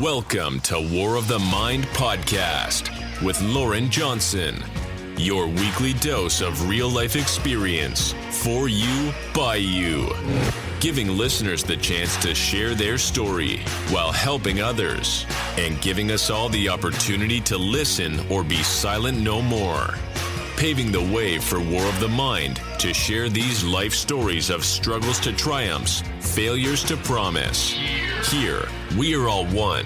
Welcome to War of the Mind podcast with Lauren Johnson, your weekly dose of real-life experience for you, by you, giving listeners the chance to share their story while helping others and giving us all the opportunity to listen or be silent no more. Paving the way for War of the Mind to share these life stories of struggles to triumphs, failures to promise. Here, we are all one,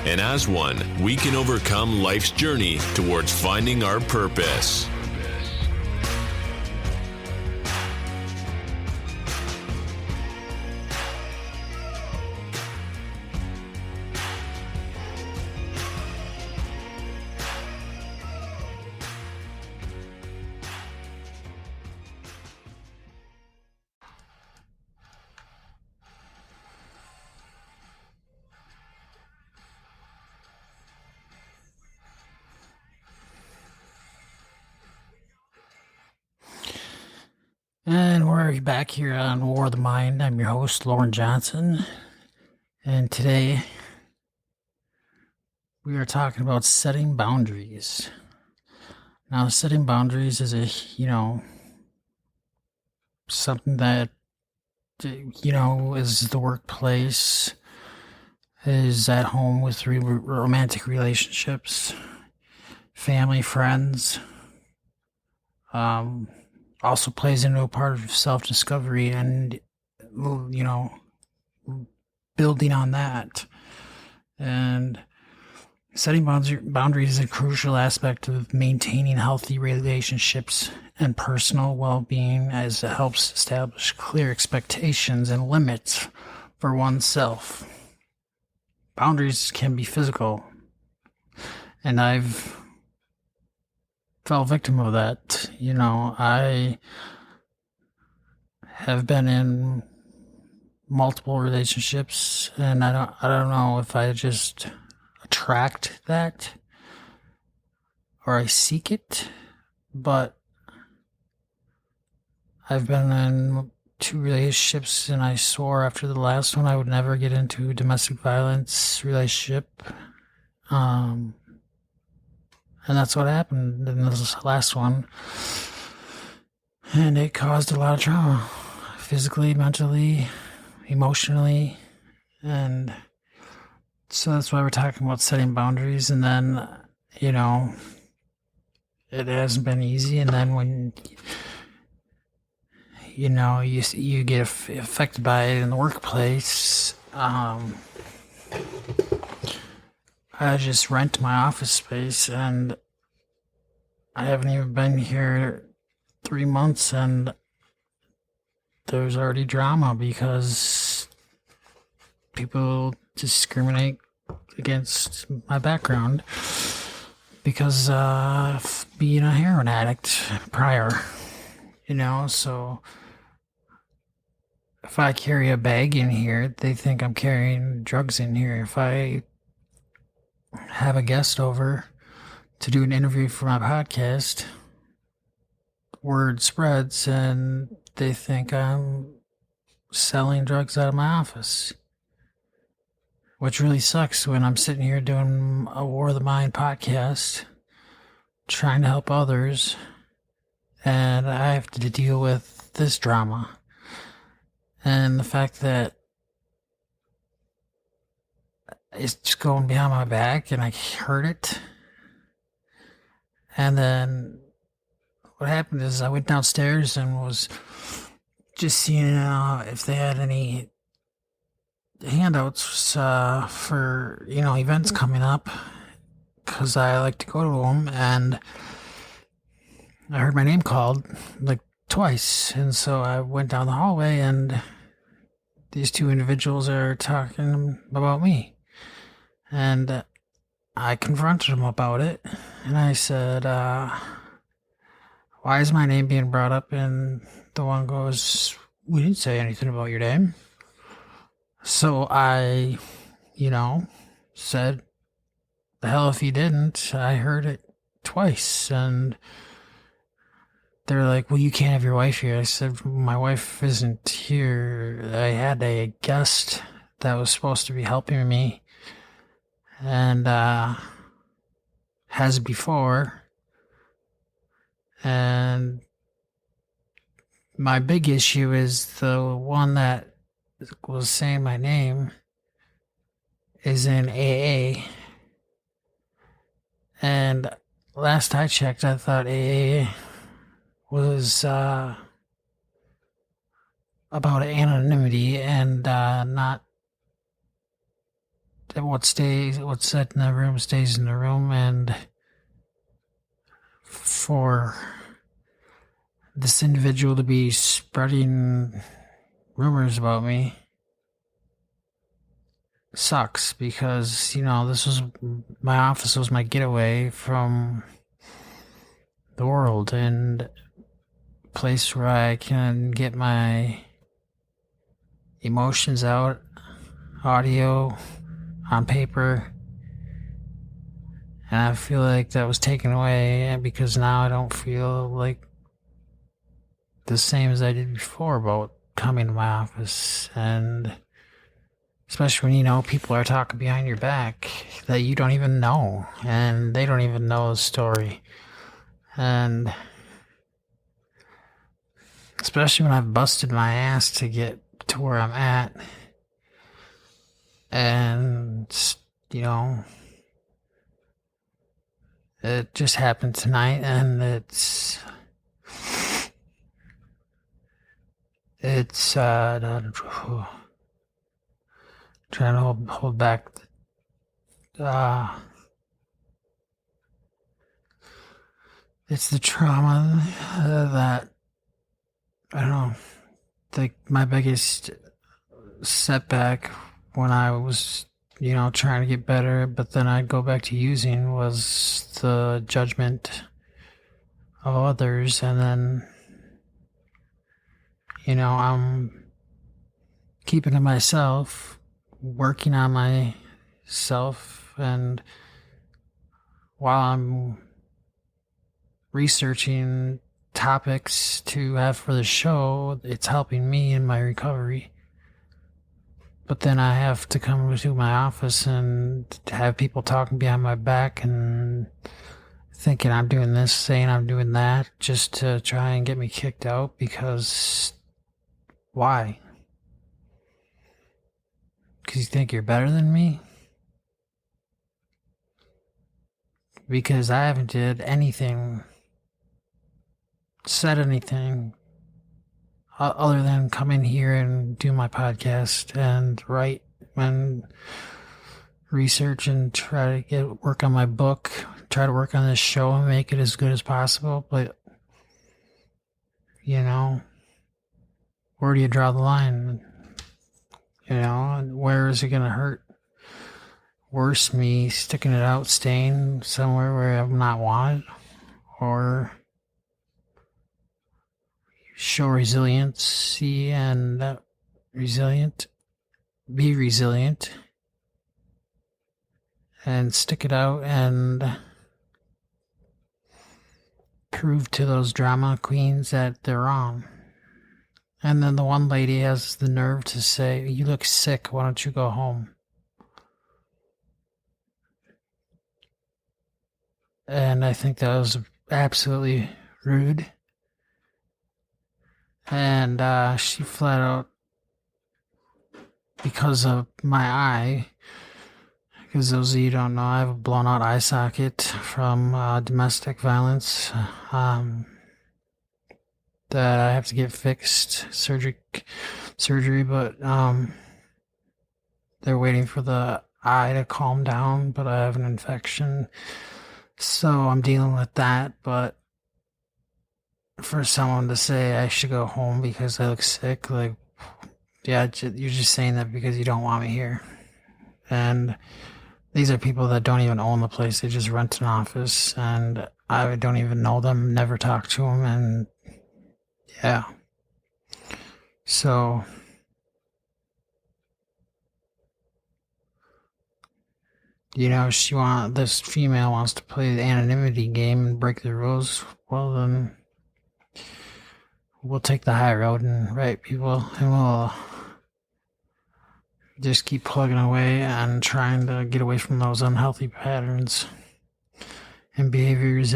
and as one, we can overcome life's journey towards finding our purpose. And we're back here on War of the Mind. I'm your host, Lauren Johnson. And today we are talking about setting boundaries. Now, setting boundaries is something that, is the workplace, is at home with romantic relationships, family, friends, also plays into a part of self-discovery and, building on that. And setting boundaries is a crucial aspect of maintaining healthy relationships and personal well-being, as it helps establish clear expectations and limits for oneself. Boundaries can be physical, and I've fell victim of that. I have been in multiple relationships, and I don't know if I just attract that or I seek it, but I've been in 2 relationships, and I swore after the last one I would never get into a domestic violence relationship. And that's what happened in this last one. And it caused a lot of trauma. Physically, mentally, emotionally. And so that's why we're talking about setting boundaries. And then, it hasn't been easy. And then when, you get affected by it in the workplace, I just rent my office space, and I haven't even been here 3 months, and there's already drama because people discriminate against my background because of being a heroin addict prior, so if I carry a bag in here, they think I'm carrying drugs in here. If I have a guest over to do an interview for my podcast, word spreads and they think I'm selling drugs out of my office, which really sucks when I'm sitting here doing a War of the Mind podcast, trying to help others, and I have to deal with this drama and the fact that it's just going behind my back, and I heard it. And then what happened is I went downstairs and was just seeing if they had any handouts for, events coming up, because I like to go to them. And I heard my name called like twice. And so I went down the hallway, and these 2 individuals are talking about me. And I confronted him about it, and I said, why is my name being brought up? And the one goes, we didn't say anything about your name. So I, said, the hell if you didn't. I heard it twice. And they're like, well, you can't have your wife here. I said, my wife isn't here. I had a guest that was supposed to be helping me, and has before. And my big issue is the one that was saying my name is in AA. And last I checked, I thought AA was about anonymity and not what's said in the room stays in the room, and for this individual to be spreading rumors about me sucks, because this was my office, was my getaway from the world and place where I can get my emotions out, audio, on paper. And I feel like that was taken away, because now I don't feel like the same as I did before about coming to my office. And especially when people are talking behind your back that you don't even know, and they don't even know the story. And especially when I've busted my ass to get to where I'm at. And, it just happened tonight, and it's trying to hold back. It's the trauma that, I don't know, my biggest setback when I was, trying to get better, but then I'd go back to using, was the judgment of others. And then, I'm keeping to myself, working on myself, and while I'm researching topics to have for the show, it's helping me in my recovery. But then I have to come to my office and have people talking behind my back and thinking I'm doing this, saying I'm doing that, just to try and get me kicked out. Because why? Because you think you're better than me? Because I haven't did anything, said anything, other than come in here and do my podcast and write and research and try to work on my book, try to work on this show and make it as good as possible. But, where do you draw the line? And where is it going to hurt? Worse, me sticking it out, staying somewhere where I'm not wanted, or show resiliency and be resilient and stick it out and prove to those drama queens that they're wrong. And then the one lady has the nerve to say, "You look sick, why don't you go home?" And I think that was absolutely rude. And she flat out, because of my eye, because those of you who don't know, I have a blown out eye socket from domestic violence that I have to get fixed, surgery, but they're waiting for the eye to calm down, but I have an infection, so I'm dealing with that. But for someone to say I should go home because I look sick, like, yeah, you're just saying that because you don't want me here. And these are people that don't even own the place. They just rent an office, and I don't even know them, never talk to them, and yeah. So, this female wants to play the anonymity game and break the rules. Well, then we'll take the high road and write people, and we'll just keep plugging away and trying to get away from those unhealthy patterns and behaviors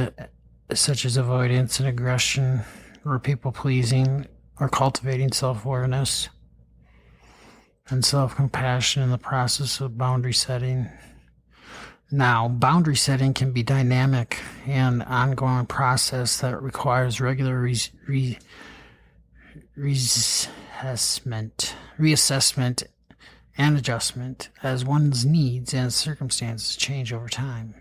such as avoidance and aggression or people pleasing, or cultivating self-awareness and self-compassion in the process of boundary setting. Now, boundary setting can be dynamic and ongoing process that requires regular reassessment and adjustment as one's needs and circumstances change over time.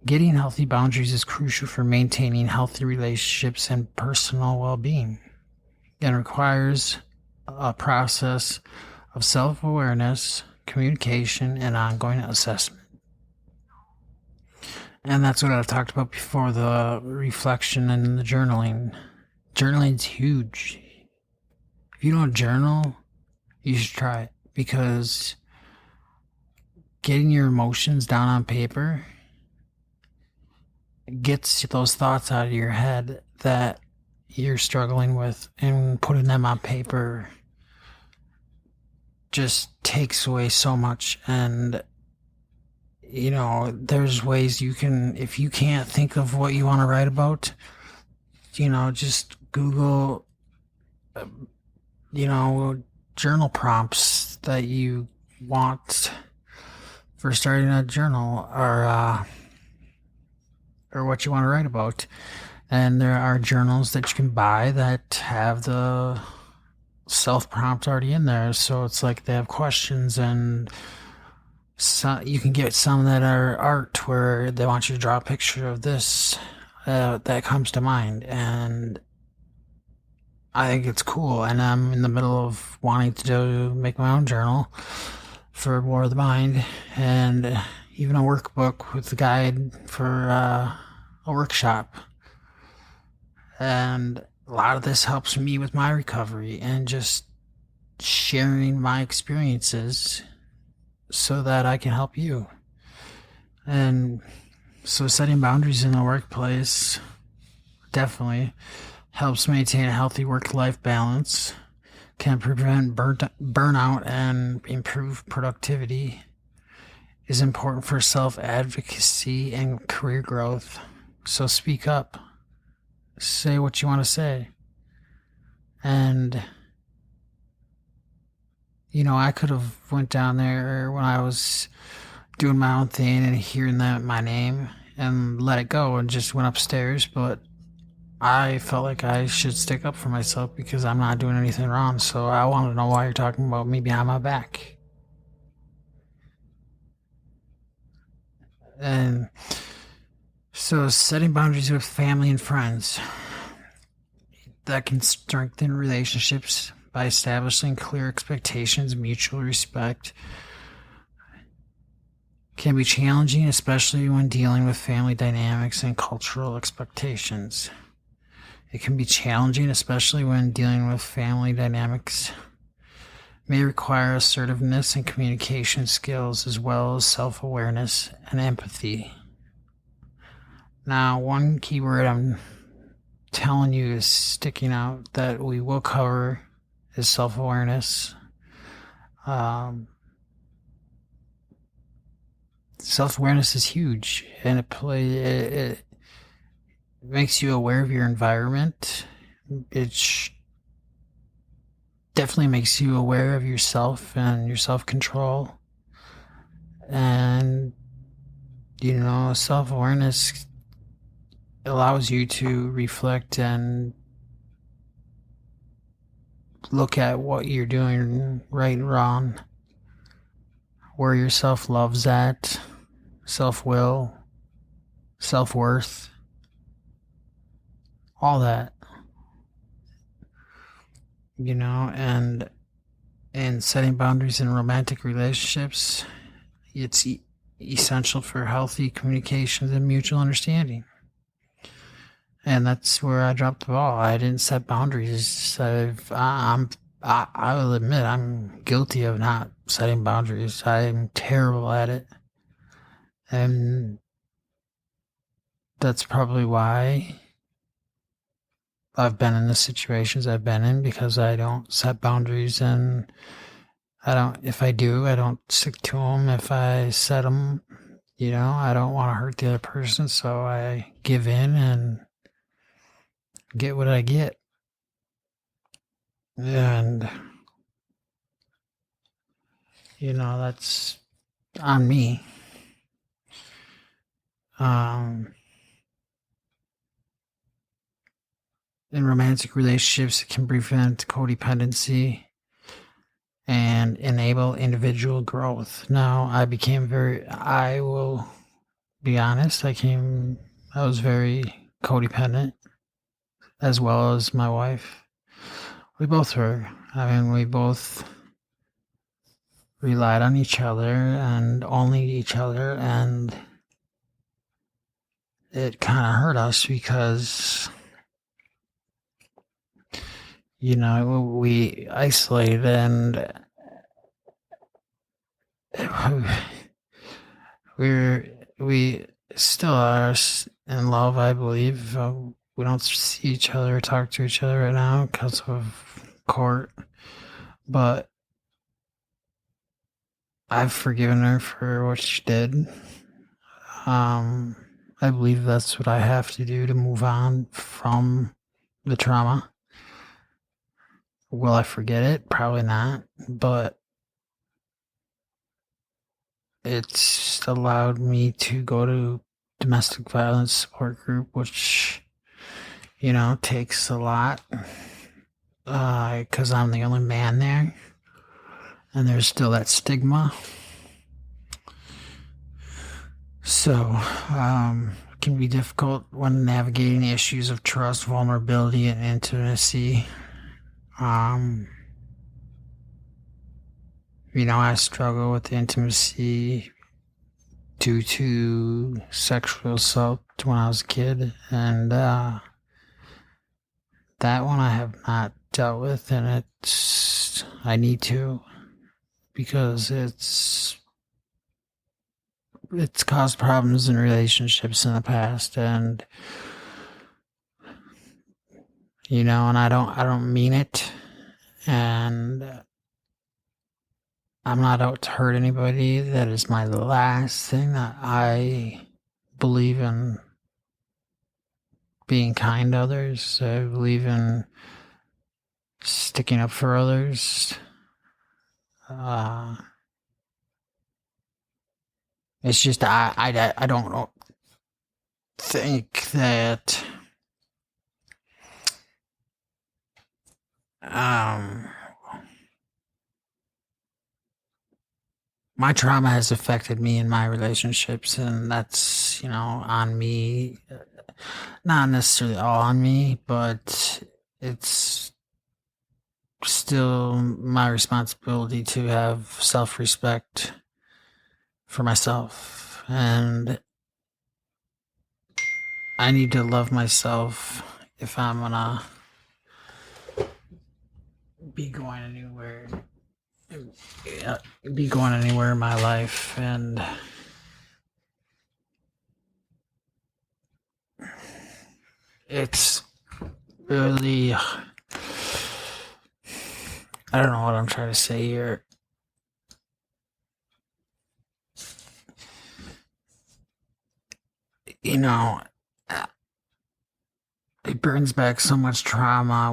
Getting healthy boundaries is crucial for maintaining healthy relationships and personal well-being, and requires a process of self-awareness, communication, and ongoing assessment. And that's what I've talked about before, the reflection and the journaling. Journaling's huge. If you don't journal, you should try it, because getting your emotions down on paper gets those thoughts out of your head that you're struggling with, and putting them on paper just takes away so much. And there's ways you can, if you can't think of what you want to write about, just Google journal prompts that you want for starting a journal, or what you want to write about. And there are journals that you can buy that have the self-prompt already in there. So it's like they have questions, and you can get some that are art where they want you to draw a picture of this that comes to mind. And I think it's cool. And I'm in the middle of wanting to make my own journal for War of the Mind, and even a workbook with a guide for a workshop. And a lot of this helps me with my recovery and just sharing my experiences so that I can help you. And so setting boundaries in the workplace definitely helps maintain a healthy work-life balance, can prevent burnout and improve productivity, is important for self-advocacy and career growth. So speak up. Say what you want to say. And I could have went down there when I was doing my own thing and hearing my name and let it go and just went upstairs, but I felt like I should stick up for myself because I'm not doing anything wrong. So I want to know why you're talking about me behind my back. And so setting boundaries with family and friends, that can strengthen relationships by establishing clear expectations, mutual respect. Can be challenging, especially when dealing with family dynamics and cultural expectations. It can be challenging, especially when dealing with family dynamics. May require assertiveness and communication skills, as well as self-awareness and empathy. Now, one keyword I'm telling you is sticking out that we will cover is self-awareness. Self-awareness is huge, and it makes you aware of your environment. It definitely makes you aware of yourself and your self-control. And self-awareness allows you to reflect and look at what you're doing right and wrong, where your self-love's at, self-will, self-worth, all that. And setting boundaries in romantic relationships, it's essential for healthy communications and mutual understanding. And that's where I dropped the ball. I didn't set boundaries. I will admit I'm guilty of not setting boundaries. I'm terrible at it. And that's probably why I've been in the situations I've been in, because I don't set boundaries, and If I do, I don't stick to them. If I set them, I don't want to hurt the other person, so I give in and get what I get. And, that's on me. In romantic relationships, it can prevent codependency and enable individual growth. Now, I will be honest, I was very codependent, as well as my wife. We both were. We both relied on each other and only each other, and it kind of hurt us because, we isolated and we still are in love, I believe. We don't see each other or talk to each other right now because of court, but I've forgiven her for what she did. I believe that's what I have to do to move on from the trauma. Will I forget it? Probably not, but it's allowed me to go to domestic violence support group, which, takes a lot, because I'm the only man there, and there's still that stigma. So, it can be difficult when navigating issues of trust, vulnerability, and intimacy. I struggle with intimacy due to sexual assault when I was a kid, and that one I have not dealt with, and I need to, because it's caused problems in relationships in the past, and and I don't mean it, and I'm not out to hurt anybody. That is my last thing. That I believe in being kind to others. I believe in sticking up for others. It's just I don't think that my trauma has affected me in my relationships, and that's on me. Not necessarily all on me, but it's still my responsibility to have self-respect for myself, and I need to love myself if I'm gonna be going anywhere in my life. And it's really, I don't know what I'm trying to say here. It brings back so much trauma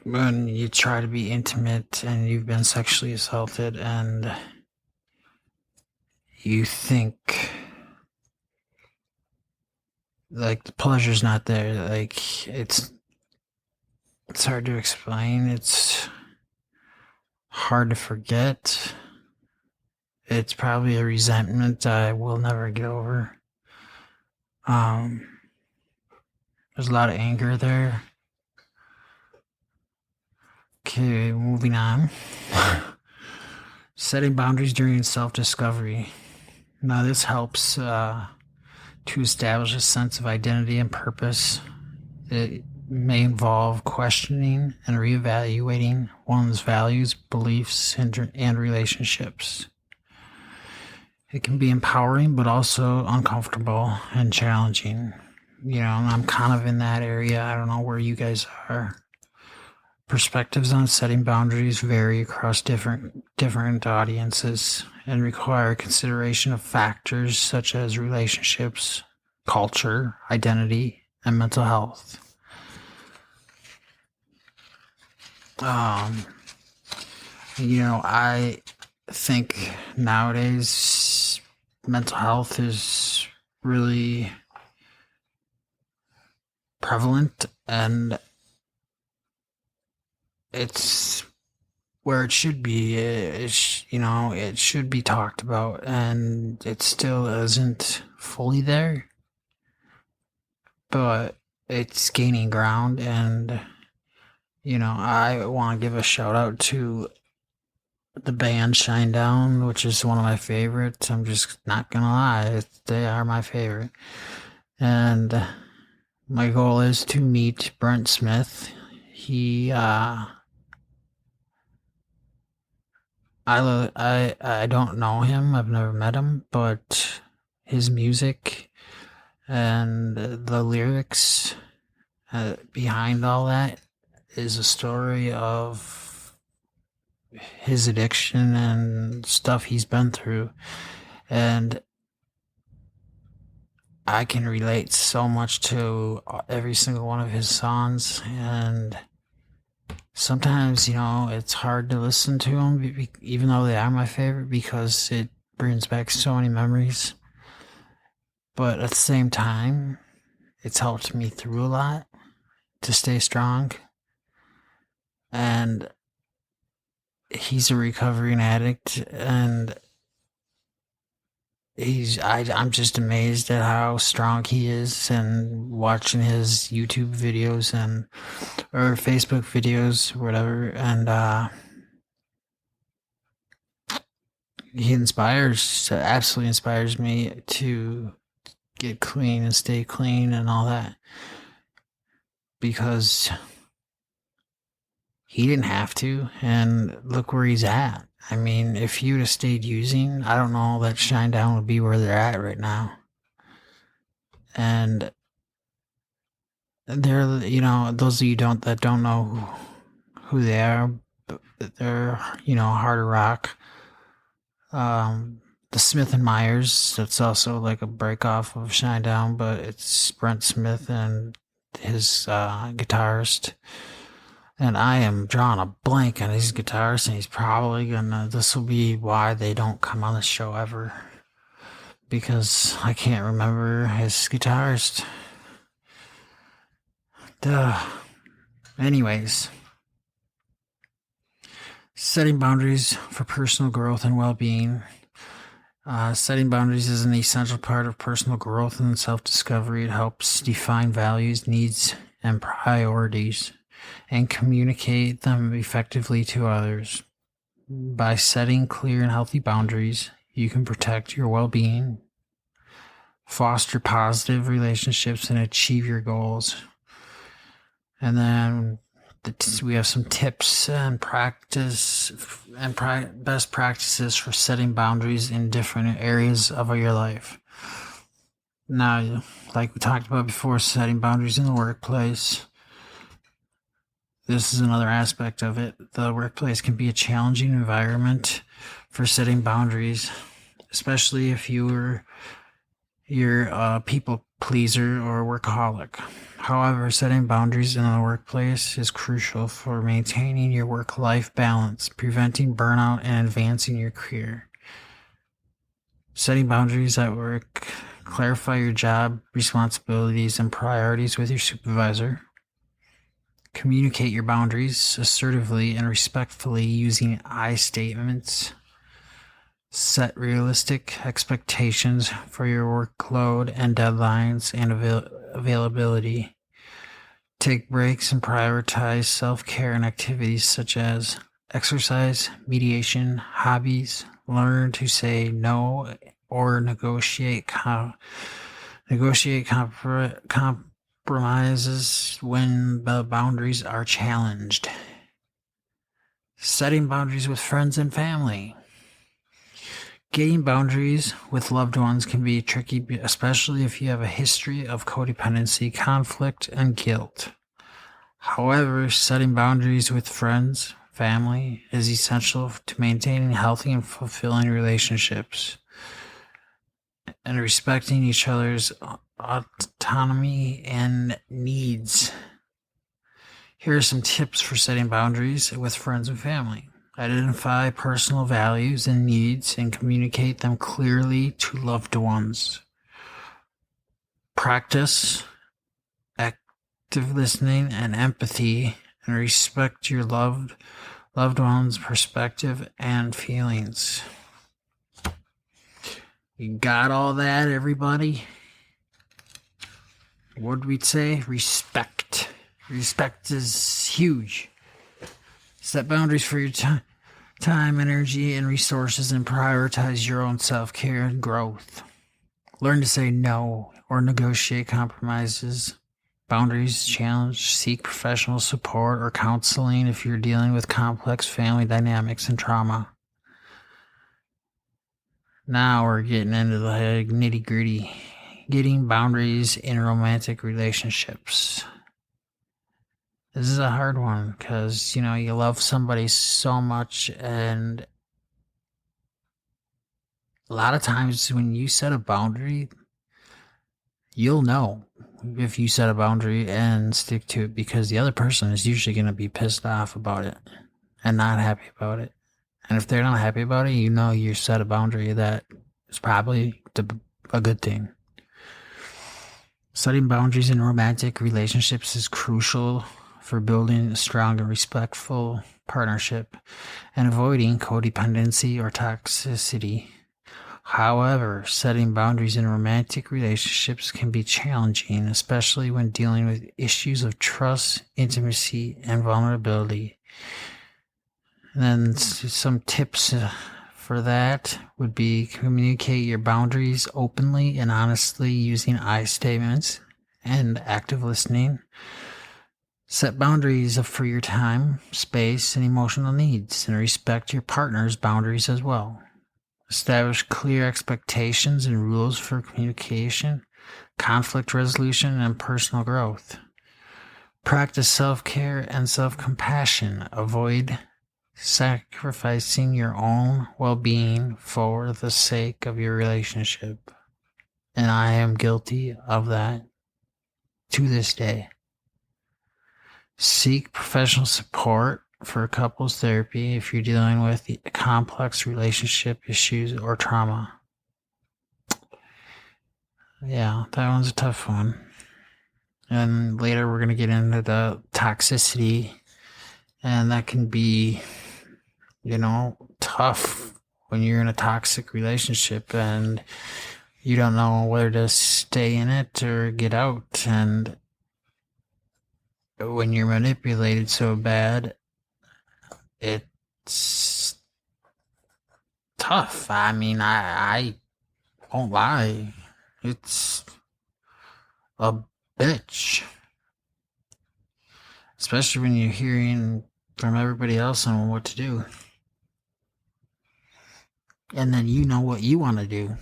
when you try to be intimate and you've been sexually assaulted, and you think like the pleasure's not there. Like it's hard to explain. It's hard to forget. It's probably a resentment I will never get over. There's a lot of anger there. Okay, moving on. Setting boundaries during self-discovery. Now, this helps to establish a sense of identity and purpose. It may involve questioning and reevaluating one's values, beliefs, and relationships. It can be empowering, but also uncomfortable and challenging. I'm kind of in that area. I don't know where you guys are. Perspectives on setting boundaries vary across different audiences and require consideration of factors such as relationships, culture, identity, and mental health. I think nowadays mental health is really prevalent, and it's where it should be. It should be talked about, and it still isn't fully there, but it's gaining ground. And I want to give a shout out to the band Shinedown, which is one of my favorites. I'm just not gonna lie, they are my favorite. And my goal is to meet Brent Smith. I don't know him. I've never met him, but his music and the lyrics behind all that is a story of his addiction and stuff he's been through. And I can relate so much to every single one of his songs, and sometimes, it's hard to listen to them, even though they are my favorite, because it brings back so many memories. But at the same time, it's helped me through a lot to stay strong. And he's a recovering addict, and I'm just amazed at how strong he is, and watching his YouTube videos or Facebook videos, whatever, and he absolutely inspires me to get clean and stay clean and all that, because he didn't have to, and look where he's at. I mean, if he would have stayed using, I don't know that Shinedown would be where they're at right now. And they're, those of you that don't know who they are, they're, harder rock. The Smith and Myers, that's also like a break off of Shinedown, but it's Brent Smith and his guitarist. And I am drawing a blank on his guitarist, and he's probably this will be why they don't come on the show ever, because I can't remember his guitarist. Duh. Anyways, setting boundaries for personal growth and well-being. Setting boundaries is an essential part of personal growth and self-discovery. It helps define values, needs, and priorities, and communicate them effectively to others. By setting clear and healthy boundaries, you can protect your well-being, foster positive relationships, and achieve your goals. And then we have some tips and best practices for setting boundaries in different areas of your life. Now, like we talked about before, setting boundaries in the workplace. This is another aspect of it. The workplace can be a challenging environment for setting boundaries, especially if you're a people pleaser or workaholic. However, setting boundaries in the workplace is crucial for maintaining your work-life balance, preventing burnout, and advancing your career. Setting boundaries at work. Clarify your job responsibilities and priorities with your supervisor. Communicate your boundaries assertively and respectfully using I statements. Set realistic expectations for your workload and deadlines and availability. Take breaks and prioritize self-care and activities such as exercise, mediation, hobbies. Learn to say no or negotiate compromises when the boundaries are challenged. Setting boundaries with friends and family. Getting boundaries with loved ones can be tricky, especially if you have a history of codependency, conflict, and guilt. However, setting boundaries with friends, family is essential to maintaining healthy and fulfilling relationships and respecting each other's autonomy and needs. Here are some tips for setting boundaries with friends and family. Identify personal values and needs and communicate them clearly to loved ones. Practice active listening and empathy and respect your loved one's perspective and feelings. You got all that, everybody? What would we say? Respect. Respect is huge. Set boundaries for your time, energy, and resources, and prioritize your own self-care and growth. Learn to say no or negotiate compromises. Boundaries challenge, seek professional support or counseling if you're dealing with complex family dynamics and trauma. Now we're getting into the nitty-gritty. Getting boundaries in romantic relationships. This is a hard one because, you love somebody so much, and a lot of times when you set a boundary, you'll know if you set a boundary and stick to it, because the other person is usually going to be pissed off about it and not happy about it. And if they're not happy about it, you set a boundary that is probably a good thing. Setting boundaries in romantic relationships is crucial for building a strong and respectful partnership and avoiding codependency or toxicity. However, setting boundaries in romantic relationships can be challenging, especially when dealing with issues of trust, intimacy, and vulnerability. And then some tips for that would be communicate your boundaries openly and honestly using I statements and active listening. Set boundaries for your time, space, and emotional needs, and respect your partner's boundaries as well. Establish clear expectations and rules for communication, conflict resolution, and personal growth. Practice self-care and self-compassion. Avoid sacrificing your own well-being for the sake of your relationship. And I am guilty of that to this day. Seek professional support for couples therapy if you're dealing with complex relationship issues or trauma. Yeah, that one's a tough one. And later we're going to get into the toxicity, and that can be, tough when you're in a toxic relationship and you don't know whether to stay in it or get out. And when you're manipulated so bad, it's tough. I mean, I won't lie. It's a bitch. Especially when you're hearing from everybody else on what to do. And then you know what you want to do.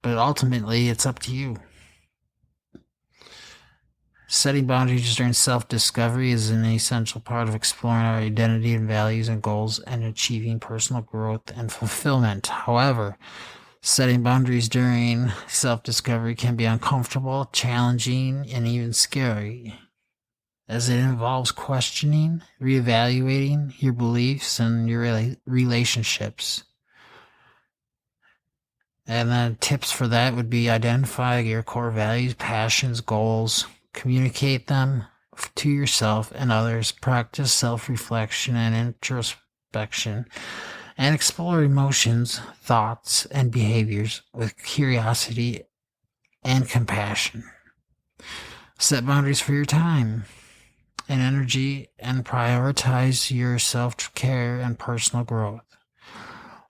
But ultimately, it's up to you. Setting boundaries during self-discovery is an essential part of exploring our identity and values and goals and achieving personal growth and fulfillment. However, setting boundaries during self-discovery can be uncomfortable, challenging, and even scary, as it involves questioning, reevaluating your beliefs and your relationships. And then tips for that would be identify your core values, passions, goals, communicate them to yourself and others, practice self-reflection and introspection, and explore emotions, thoughts, and behaviors with curiosity and compassion. Set boundaries for your time and energy and prioritize your self-care and personal growth.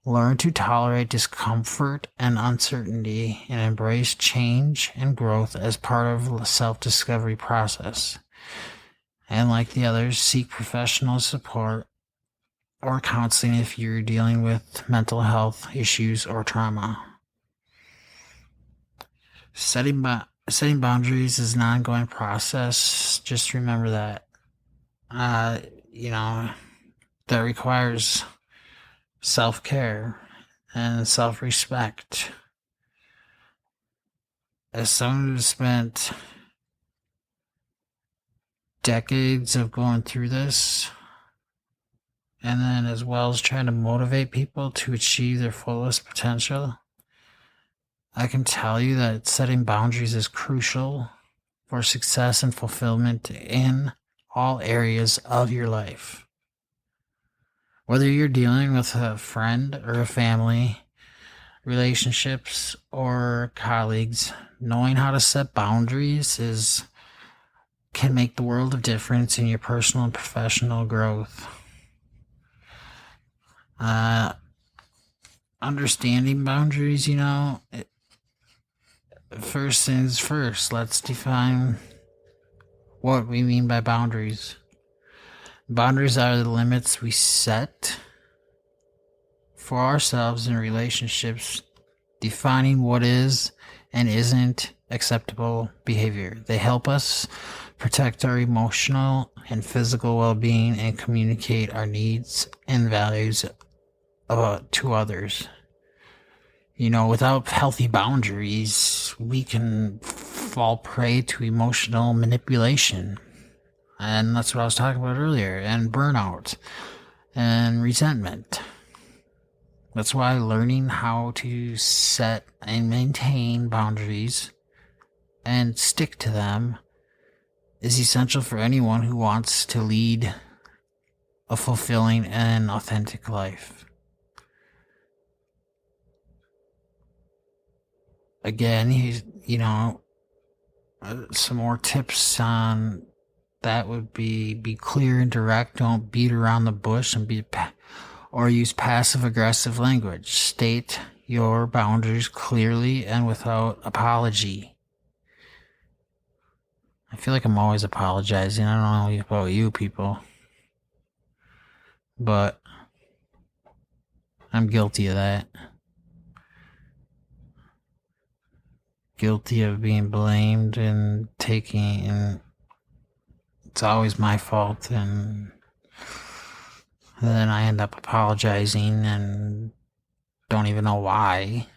Learn to tolerate discomfort and uncertainty and embrace change and growth as part of the self-discovery process. And like the others, seek professional support or counseling if you're dealing with mental health issues or trauma. Setting Setting boundaries is an ongoing process. Just remember that. Uh, you know, that requires self care and self respect. As someone who's spent decades of going through this, and then as well as trying to motivate people to achieve their fullest potential, I can tell you that setting boundaries is crucial for success and fulfillment in all areas of your life. Whether you're dealing with a friend or a family, relationships, or colleagues, knowing how to set boundaries can make the world of difference in your personal and professional growth. Understanding boundaries, first things first, let's define what we mean by boundaries. Boundaries are the limits we set for ourselves in relationships, defining what is and isn't acceptable behavior. They help us protect our emotional and physical well-being and communicate our needs and values to others. Without healthy boundaries, we can fall prey to emotional manipulation. And that's what I was talking about earlier. And burnout and resentment. That's why learning how to set and maintain boundaries and stick to them is essential for anyone who wants to lead a fulfilling and authentic life. Again, some more tips on that would be clear and direct. Don't beat around the bush or use passive aggressive language. State your boundaries clearly and without apology. I feel like I'm always apologizing. I don't know about you people, but I'm guilty of that. Guilty of being blamed and it's always my fault, and then I end up apologizing and don't even know why.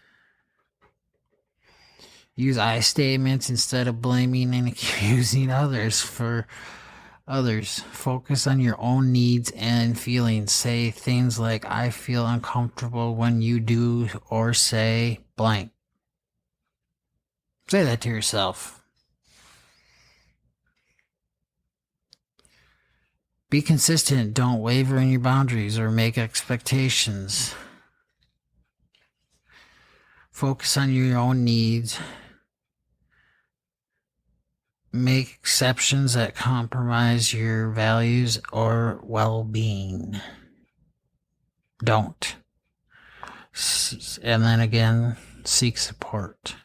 Use I statements instead of blaming and accusing others for others. Focus on your own needs and feelings. Say things like, I feel uncomfortable when you do, or say blank. Say that to yourself. Be consistent. Don't waver in your boundaries or make expectations. Focus on your own needs. Make exceptions that compromise your values or well-being. Don't. And then again, seek support.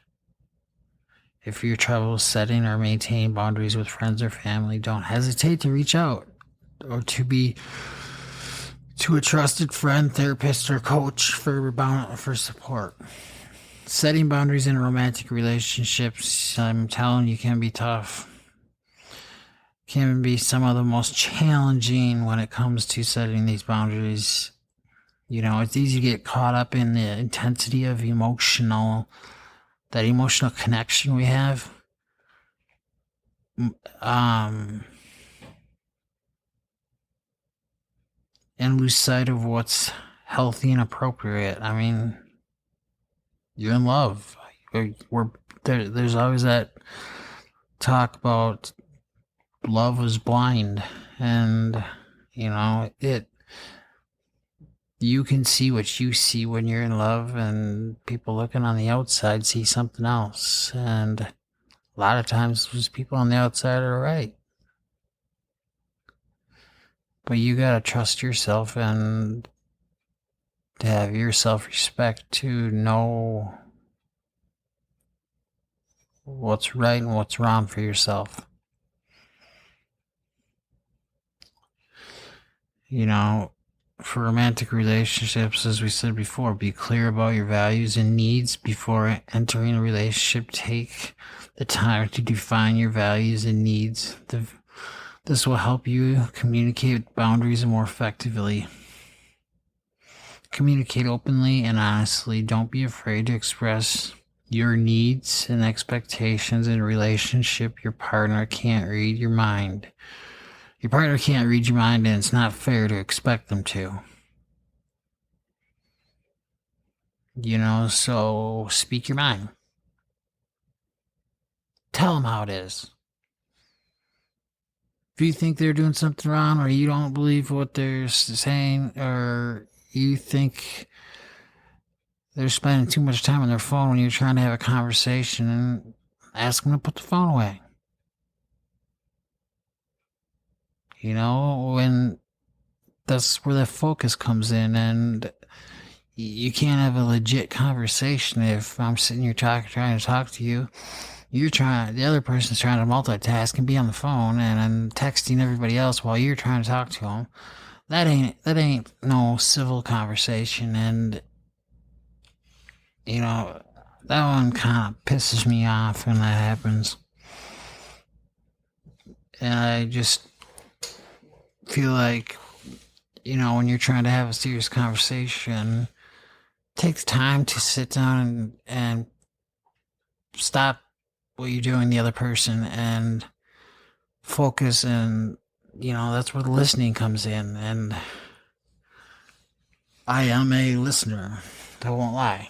If you're trouble setting or maintaining boundaries with friends or family, don't hesitate to reach out or to a trusted friend, therapist, or coach for support. Setting boundaries in romantic relationships, I'm telling you, can be tough. Can be some of the most challenging when it comes to setting these boundaries. It's easy to get caught up in the intensity of that emotional connection we have. And lose sight of what's healthy and appropriate. I mean, you're in love. There's always that talk about love is blind, and you can see what you see when you're in love, and people looking on the outside see something else, and a lot of times those people on the outside are right. But you gotta trust yourself and to have your self-respect to know what's right and what's wrong for yourself. for romantic relationships, as we said before, be clear about your values and needs before entering a relationship. Take the time to define your values and needs. This will help you communicate boundaries more effectively. Communicate openly and honestly. Don't be afraid to express your needs and expectations in a relationship. Your partner can't read your mind. Your partner can't read your mind, and it's not fair to expect them to. So speak your mind. Tell them how it is. If you think they're doing something wrong, or you don't believe what they're saying, or you think they're spending too much time on their phone when you're trying to have a conversation, and ask them to put the phone away. When that's where the focus comes in, and you can't have a legit conversation if I'm sitting here trying to talk to you. The other person's trying to multitask and be on the phone and I'm texting everybody else while you're trying to talk to them. That ain't no civil conversation, and that one kind of pisses me off when that happens. And I just feel like, when you're trying to have a serious conversation, take the time to sit down and stop what you're doing the other person and focus, and that's where the listening comes in. And I am a listener, I won't lie.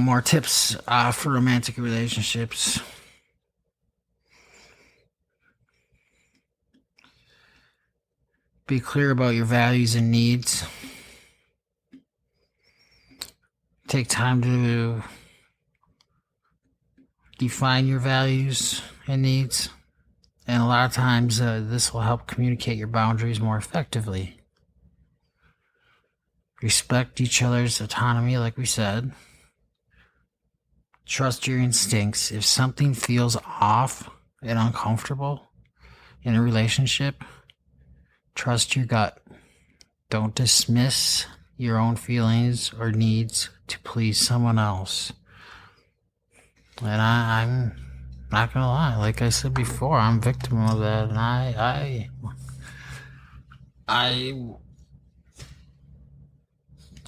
More tips for romantic relationships. Be clear about your values and needs. Take time to define your values and needs. And a lot of times this will help communicate your boundaries more effectively. Respect each other's autonomy, like we said. Trust your instincts. If something feels off and uncomfortable in a relationship, trust your gut. Don't dismiss your own feelings or needs to please someone else. And I'm not gonna lie, like I said before, I'm a victim of that, and I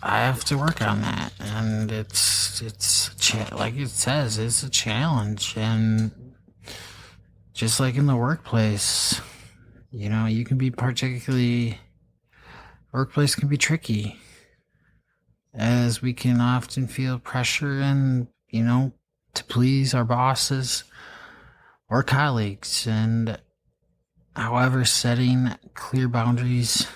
have to work on that, and it's like it says, it's a challenge. And just like in the workplace, you can be workplace can be tricky, as we can often feel pressure and to please our bosses or colleagues. And however, setting clear boundaries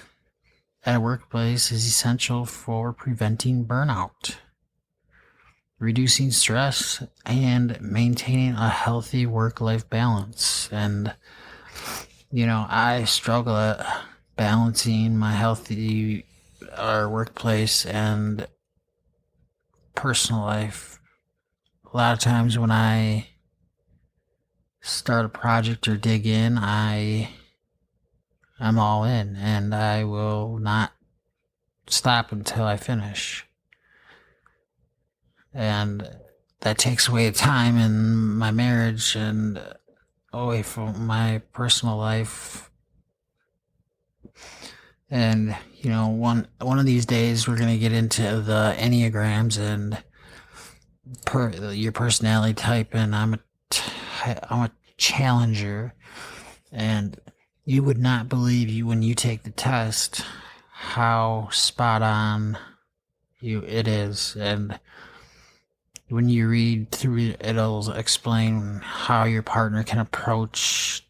at a workplace is essential for preventing burnout, reducing stress, and maintaining a healthy work-life balance. And I struggle at balancing my healthy workplace and personal life. A lot of times when I start a project or dig in, I'm all in, and I will not stop until I finish. And that takes away time in my marriage and away from my personal life. And one of these days we're going to get into the Enneagrams and your personality type, and I'm a challenger, and you would not believe when you take the test how spot on it is. And when you read through it, it'll explain how your partner can approach.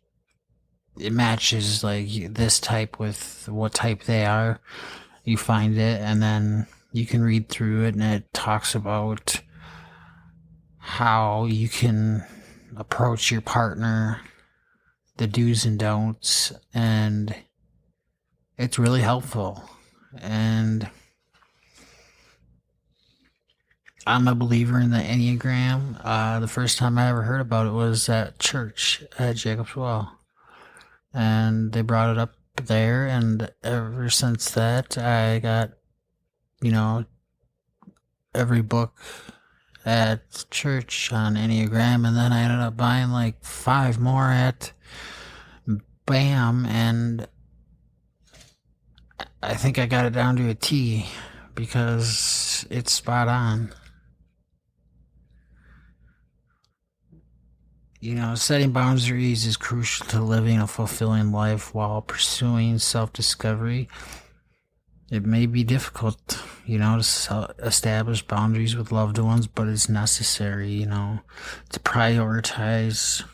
It matches like this type with what type they are. You find it, and then you can read through it, and it talks about how you can approach your partner, the do's and don'ts, and it's really helpful. And I'm a believer in the Enneagram. The first time I ever heard about it was at church at Jacob's Well. And they brought it up there, and ever since that, I got, you know, every book at church on Enneagram, and then I ended up buying like 5 more at BAM, and I think I got it down to a T because it's spot on. Setting boundaries is crucial to living a fulfilling life while pursuing self-discovery. It may be difficult, to establish boundaries with loved ones, but it's necessary, to prioritize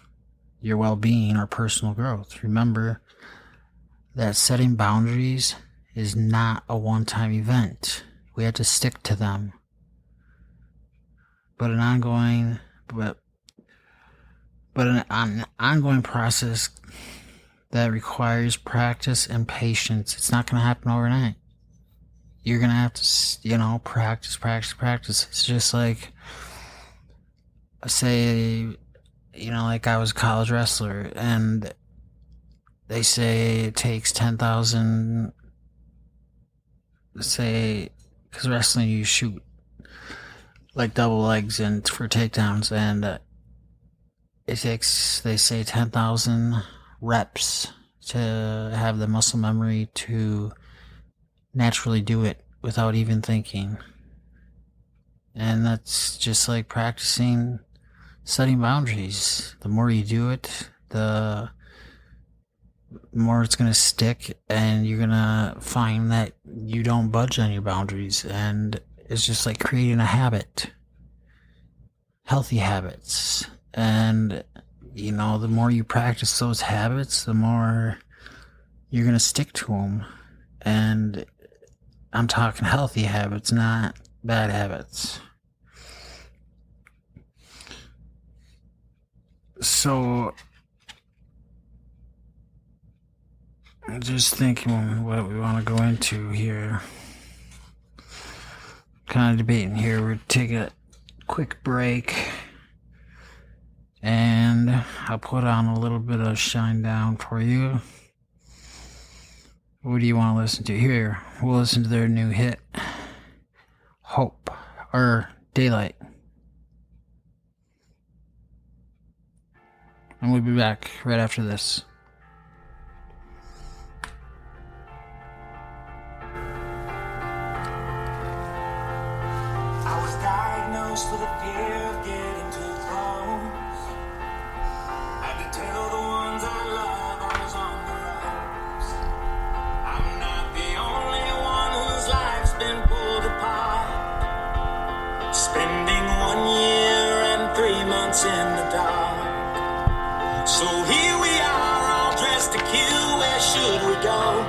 your well-being or personal growth. Remember that setting boundaries is not a one-time event. We have to stick to them. But an ongoing process that requires practice and patience. It's not going to happen overnight. You're going to have to, practice. It's just like, say, like I was a college wrestler, and they say it takes 10,000, because wrestling you shoot like double legs and for takedowns, and it takes, they say, 10,000 reps to have the muscle memory to naturally do it without even thinking. And that's just like practicing setting boundaries. The more you do it, the more it's going to stick, and you're going to find that you don't budge on your boundaries. And it's just like creating a habit, healthy habits. And, the more you practice those habits, the more you're going to stick to them. And I'm talking healthy habits, not bad habits. So, I'm just thinking what we want to go into here. Kind of debating here. We're taking a quick break, and I'll put on a little bit of Shine Down for you. What do you want to listen to here? We'll listen to their new hit, Hope, or Daylight. And we'll be back right after this. I was diagnosed with a fear of getting too close. Had to tell the ones I love I was on the ropes. I'm not the only one whose life's been pulled apart. Spending 1 year and 3 months in the dark. So here we are, all dressed to kill. Where should we go?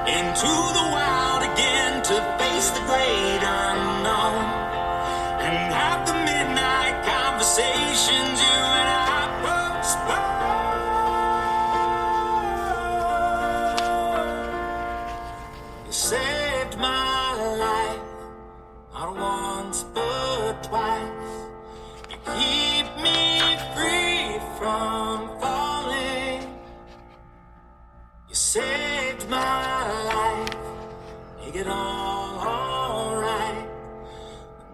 Into the wild again to face the great unknown. And have the midnight conversations you and I postpone. You saved my life, not once but twice. You keep me free from falling. You saved my life, make it all alright.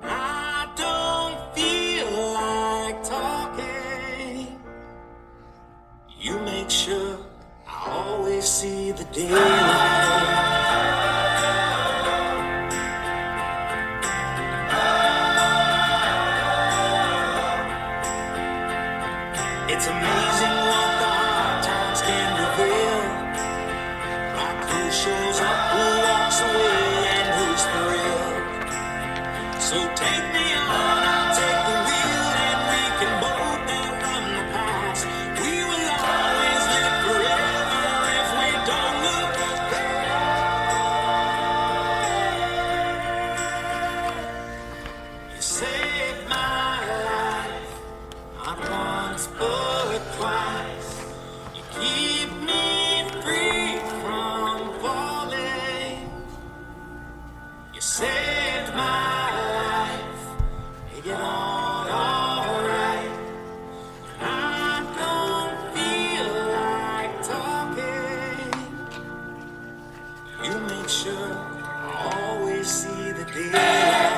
I don't feel like talking. You make sure I always see the daylight. It's amazing what the hard times can reveal. Like who shows up, who walks away, and who's for real. So take me on, I'll take the wheel, and we can both outrun the past. We will always live forever if we don't look back. You saved my life, not once but twice. You keep me free from falling. You saved my life, make it all alright. I don't feel like talking. You make sure I always see the daylight.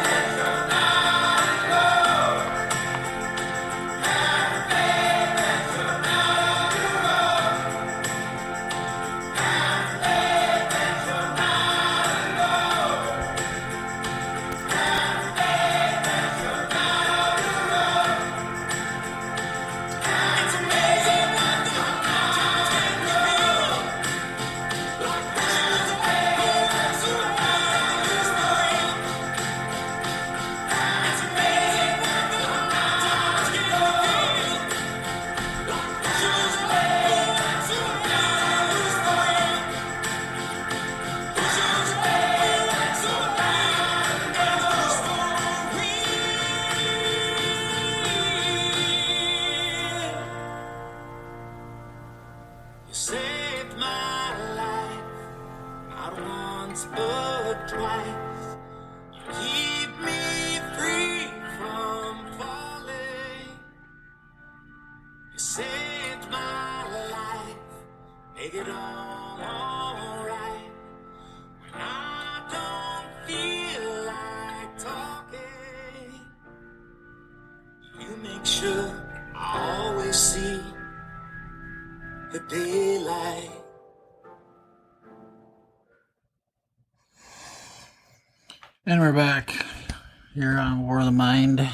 You saved my life, not once but twice. You keep me free from falling. You saved my life, make it all alright. When I don't feel like talking, you make sure I always see the daylight. And we're back here on War of the Mind. That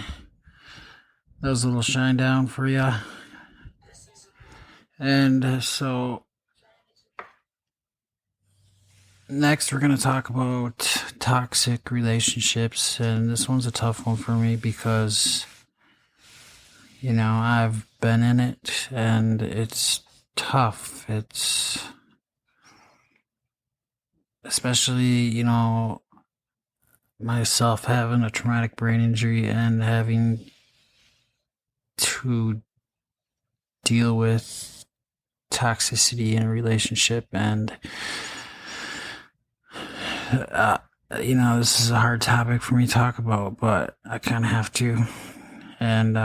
was a little shine down for you. And so next we're going to talk about toxic relationships. And this one's a tough one for me because, you know, I've been in it and it's tough. It's especially, you know, myself having a traumatic brain injury and having to deal with toxicity in a relationship. And you know, this is a hard topic for me to talk about, but I kind of have to. And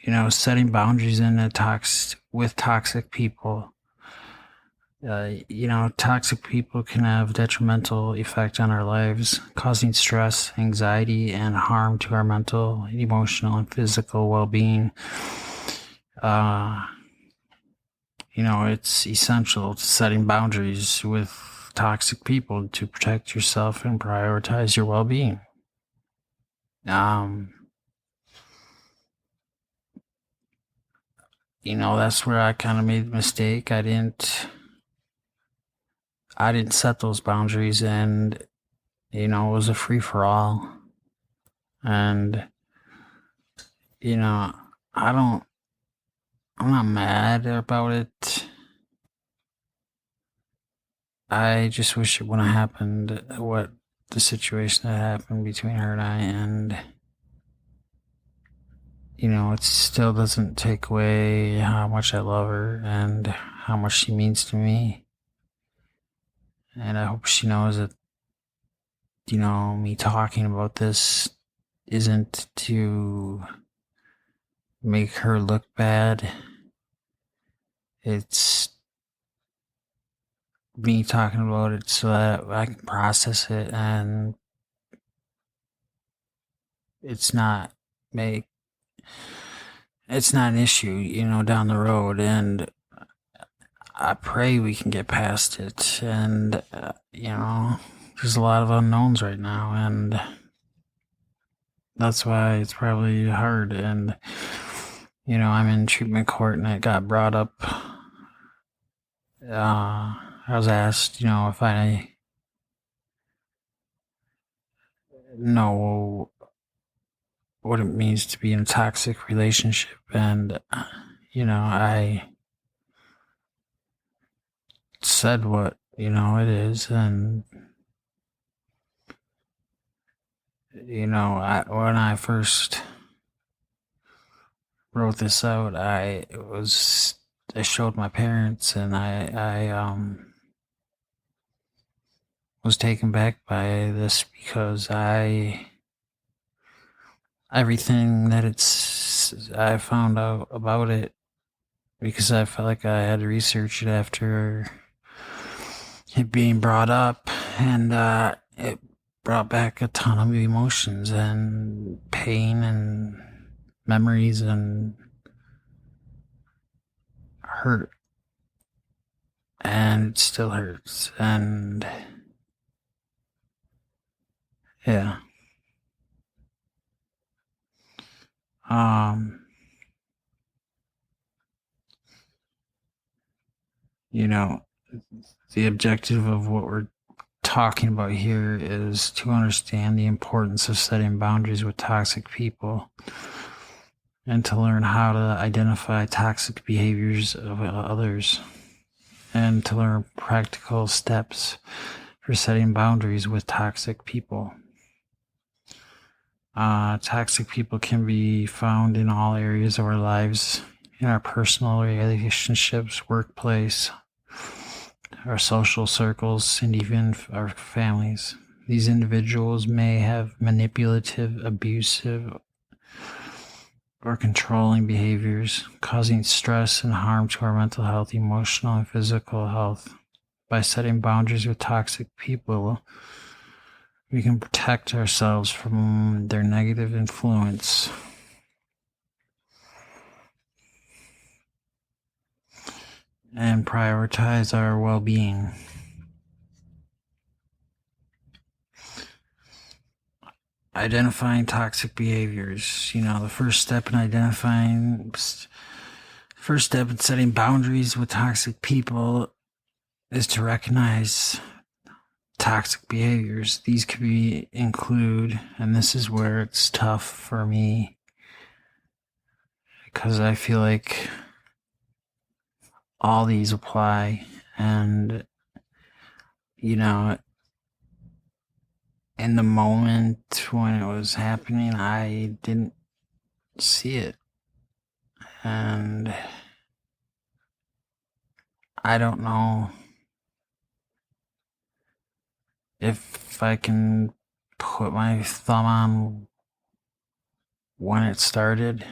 you know, setting boundaries with toxic people. You know, toxic people can have detrimental effect on our lives, causing stress, anxiety, and harm to our mental, emotional, and physical well-being. You know, it's essential to setting boundaries with toxic people to protect yourself and prioritize your well-being. You know, that's where I kind of made the mistake. I didn't set those boundaries, and, you know, it was a free-for-all. And, you know, I'm not mad about it. I just wish it wouldn't have happened, what the situation that happened between her and I, and, you know, it still doesn't take away how much I love her and how much she means to me. And I hope she knows that, you know, me talking about this isn't to make her look bad. It's me talking about it so that I can process it, and it's not an issue, you know, down the road. And I pray we can get past it. And, you know, there's a lot of unknowns right now, and that's why it's probably hard. And, you know, I'm in treatment court, and it got brought up. I was asked, you know, if I know what it means to be in a toxic relationship. And, you know, I said what, you know, it is. And, you know, when I first wrote this out, I showed my parents, and I was taken back by this because I everything that I found out about it, because I felt like I had to research it after it being brought up, and it brought back a ton of emotions and pain and memories and hurt, and it still hurts. And yeah, you know, the objective of what we're talking about here is to understand the importance of setting boundaries with toxic people, and to learn how to identify toxic behaviors of others, and to learn practical steps for setting boundaries with toxic people. Toxic people can be found in all areas of our lives, in our personal relationships, workplace, our social circles, and even our families. These individuals may have manipulative, abusive, or controlling behaviors, causing stress and harm to our mental health, emotional, and physical health. By setting boundaries with toxic people, we can protect ourselves from their negative influence. And prioritize our well-being. Identifying toxic behaviors. The first step in setting boundaries with toxic people is to recognize toxic behaviors. These could include, and this is where it's tough for me, because I feel like all these apply, and in the moment when it was happening, I didn't see it, and I don't know if I can put my thumb on when it started.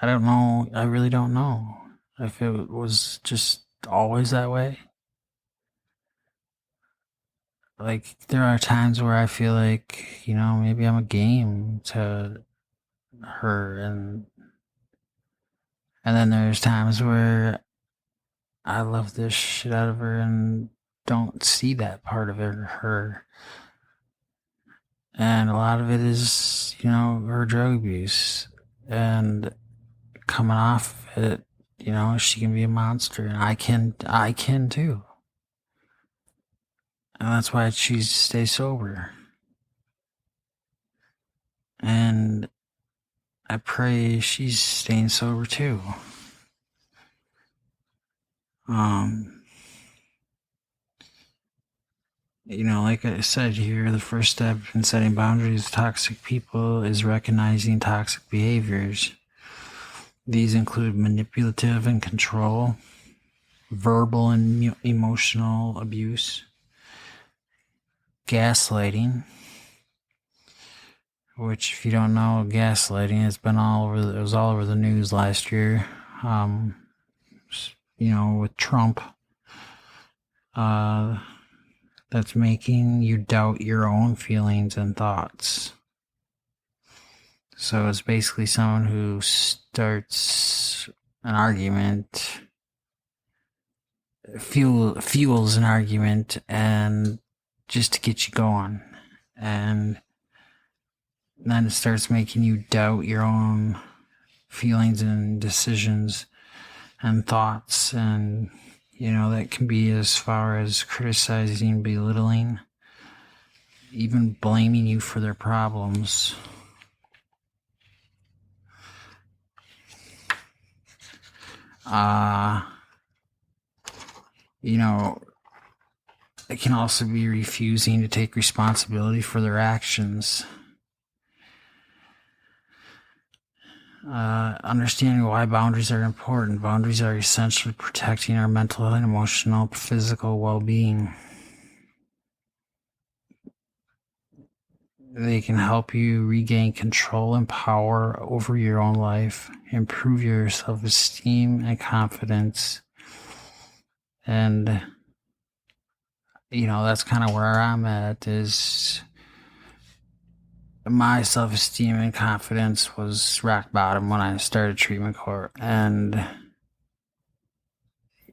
I don't know. I really don't know if it was just always that way. Like, there are times where I feel like, maybe I'm a game to her, and then there's times where I love this shit out of her and don't see that part of her. And a lot of it is, her drug abuse, and coming off it, she can be a monster, and I can too. And that's why I choose to stay sober. And I pray she's staying sober too. Like I said here, the first step in setting boundaries with toxic people is recognizing toxic behaviors. These include manipulative and control, verbal and emotional abuse, gaslighting, which, if you don't know, gaslighting has been it was all over the news last year, with Trump, that's making you doubt your own feelings and thoughts. So it's basically someone who starts an argument, fuels an argument, and just to get you going, and then it starts making you doubt your own feelings and decisions and thoughts, and that can be as far as criticizing, belittling, even blaming you for their problems. It can also be refusing to take responsibility for their actions. Understanding why boundaries are important. Boundaries are essential to protecting our mental and emotional, physical well-being. They can help you regain control and power over your own life, improve your self-esteem and confidence. And, that's kind of where I'm at, is my self-esteem and confidence was rock bottom when I started treatment court. And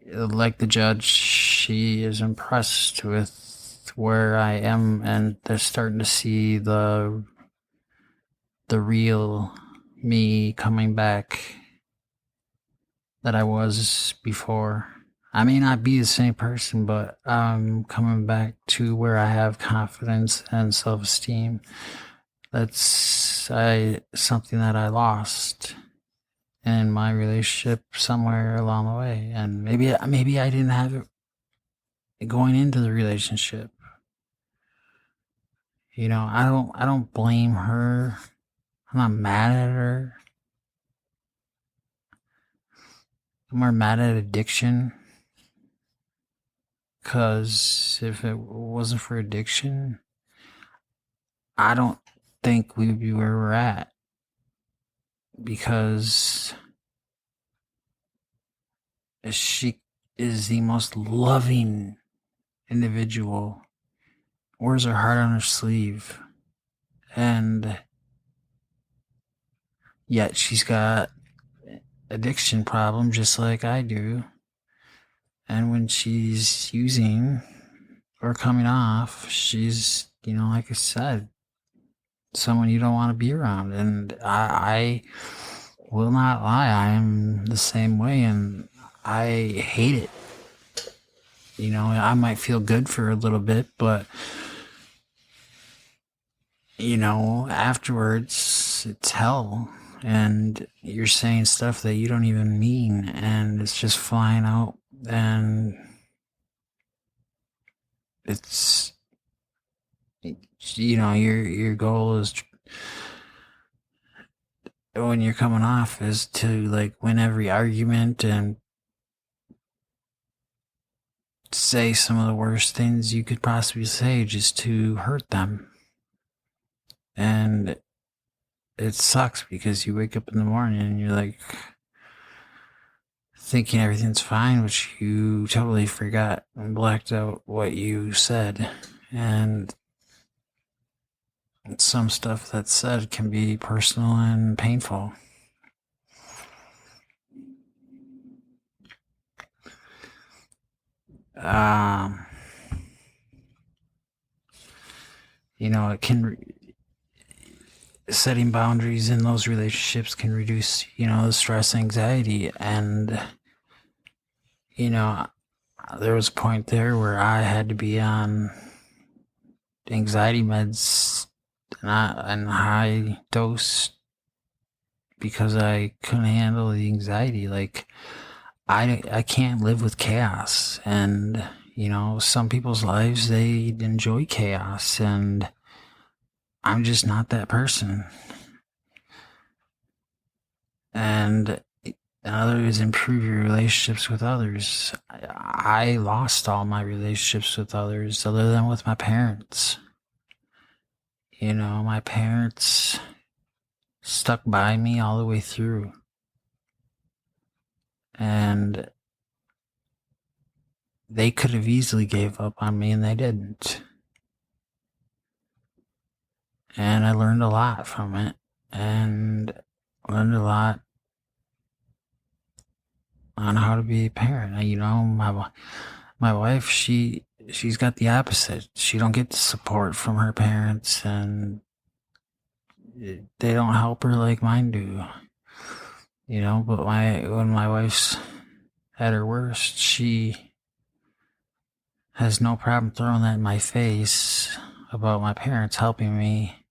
like the judge, she is impressed with where I am, and they're starting to see the real me coming back that I was before. I may not be the same person, but I'm coming back to where I have confidence and self-esteem. That's something that I lost in my relationship somewhere along the way, and maybe I didn't have it going into the relationship. I don't blame her. I'm not mad at her. I'm more mad at addiction, because if it wasn't for addiction, I don't think we would be where we're at, because she is the most loving individual, wears her heart on her sleeve, and yet she's got addiction problems just like I do. And when she's using or coming off, she's, like I said, someone you don't want to be around. And I will not lie, I am the same way, and I hate it. I might feel good for a little bit, but afterwards it's hell, and you're saying stuff that you don't even mean, and it's just flying out, and it's, your goal is, when you're coming off, is to win every argument and say some of the worst things you could possibly say just to hurt them. And it sucks, because you wake up in the morning and you're thinking everything's fine, which you totally forgot and blacked out what you said. And some stuff that's said can be personal and painful. It can, setting boundaries in those relationships can reduce, the stress, anxiety, and, there was a point there where I had to be on anxiety meds, and high dose, because I couldn't handle the anxiety. I can't live with chaos, and some people's lives, they enjoy chaos, and I'm just not that person. And another is improve your relationships with others. I lost all my relationships with others other than with my parents. My parents stuck by me all the way through. And they could have easily gave up on me, and they didn't. And I learned a lot from it, and learned a lot on how to be a parent. My wife, she's got the opposite. She don't get the support from her parents, and they don't help her like mine do. But when my wife's at her worst, she has no problem throwing that in my face about my parents helping me.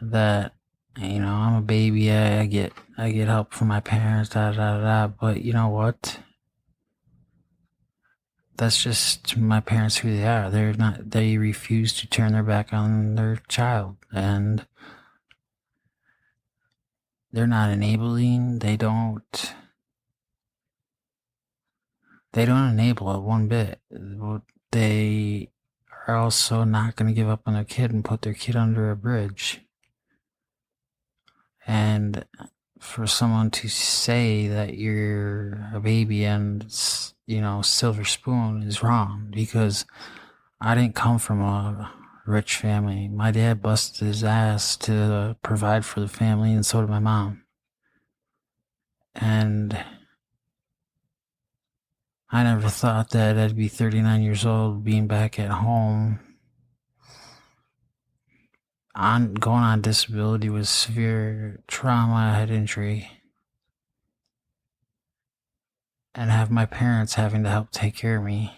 That, I'm a baby, I get help from my parents, but you know what? That's just my parents, who they are. They refuse to turn their back on their child, and they're not enabling. They don't enable it one bit. They are also not going to give up on their kid and put their kid under a bridge. And for someone to say that you're a baby and, silver spoon is wrong, because I didn't come from a rich family. My dad busted his ass to provide for the family, and so did my mom. And I never thought that I'd be 39 years old being back at home going on disability with severe trauma, head injury, and have my parents having to help take care of me.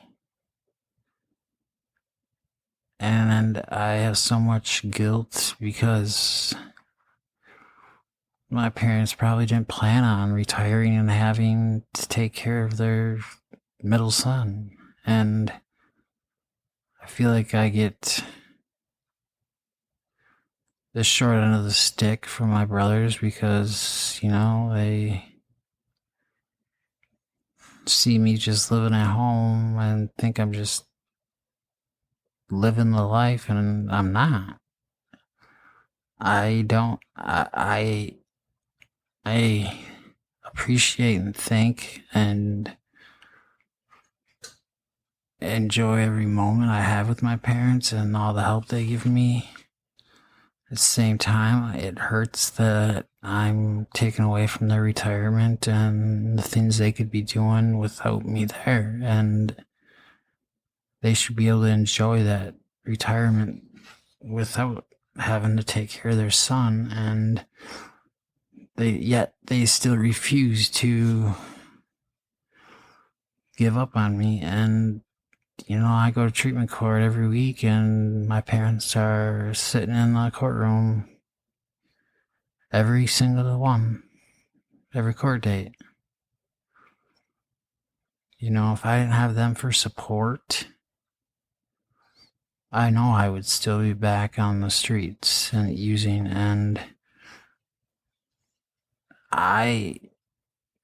And I have so much guilt because my parents probably didn't plan on retiring and having to take care of their middle son. And I feel like I get the short end of the stick from my brothers because, they see me just living at home and think I'm just living the life, and I'm not. I appreciate and thank and enjoy every moment I have with my parents and all the help they give me. At the same time, it hurts that I'm taken away from their retirement and the things they could be doing without me there. And they should be able to enjoy that retirement without having to take care of their son. And they still refuse to give up on me. And I go to treatment court every week, and my parents are sitting in the courtroom every single one, every court date. If I didn't have them for support, I know I would still be back on the streets and using, and I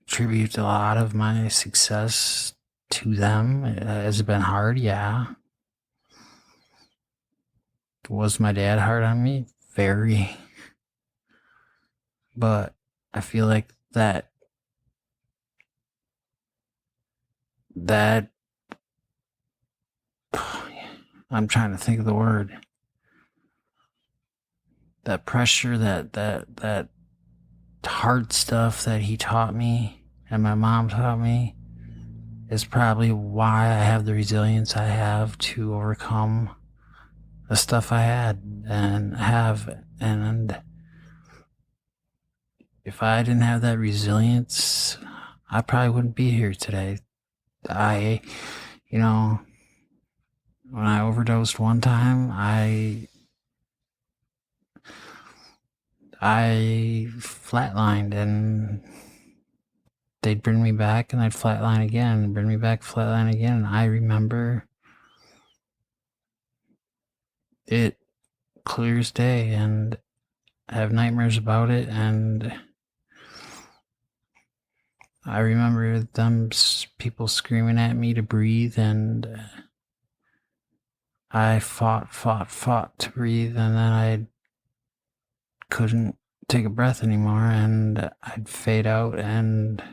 attribute a lot of my success to them. Has it been hard? Yeah. Was my dad hard on me? Very. But I feel like that I'm trying to think of the word. That pressure, that hard stuff that he taught me and my mom taught me is probably why I have the resilience I have to overcome the stuff I had and have. And if I didn't have that resilience, I probably wouldn't be here today. When I overdosed one time, I flatlined, and they'd bring me back and I'd flatline again, and bring me back, flatline again. And I remember it clear as day, and I have nightmares about it. And I remember people screaming at me to breathe, and I fought to breathe, and then I couldn't take a breath anymore, and I'd fade out, and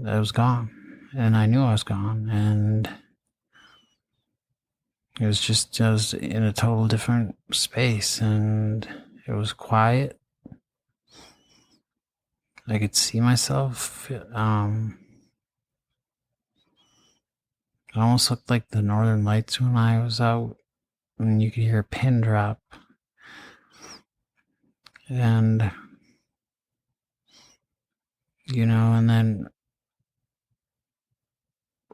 I was gone. And I knew I was gone, and I was in a total different space, and it was quiet. I could see myself. It almost looked like the Northern Lights when I was out, and you could hear a pin drop. And, and then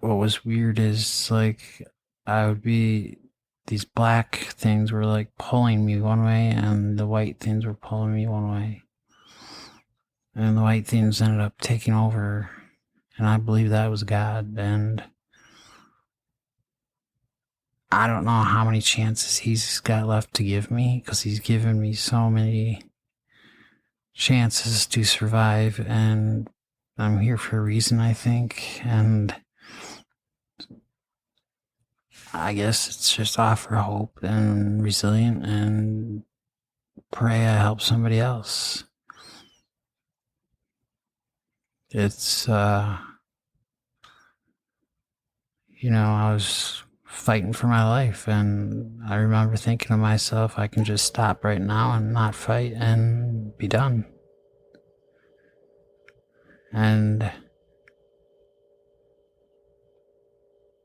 what was weird is, these black things were pulling me one way, and the white things were pulling me one way. And the white things ended up taking over, and I believe that was God. And I don't know how many chances he's got left to give me, because he's given me so many chances to survive, and I'm here for a reason, I think. And I guess it's just offer hope and resilient and pray I help somebody else. It's, I was fighting for my life, and I remember thinking to myself, I can just stop right now and not fight and be done. And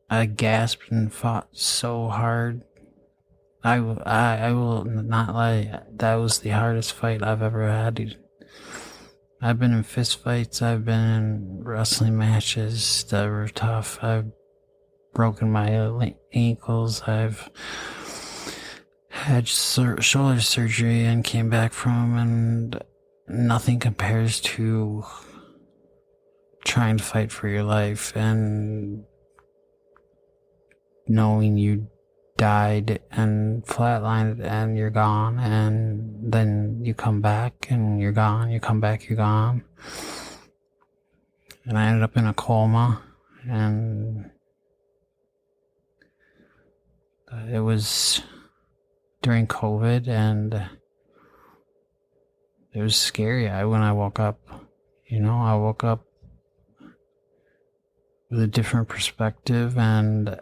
I gasped and fought so hard. I will not lie, that was the hardest fight I've ever had. I've been in fist fights, I've been in wrestling matches that were tough, I've broken my ankles, I've had shoulder surgery and came back from, and nothing compares to trying to fight for your life and knowing you died and flatlined and you're gone, and then you come back and you're gone, you come back, you're gone. And I ended up in a coma, and it was during COVID, and it was scary. When I woke up, I woke up with a different perspective and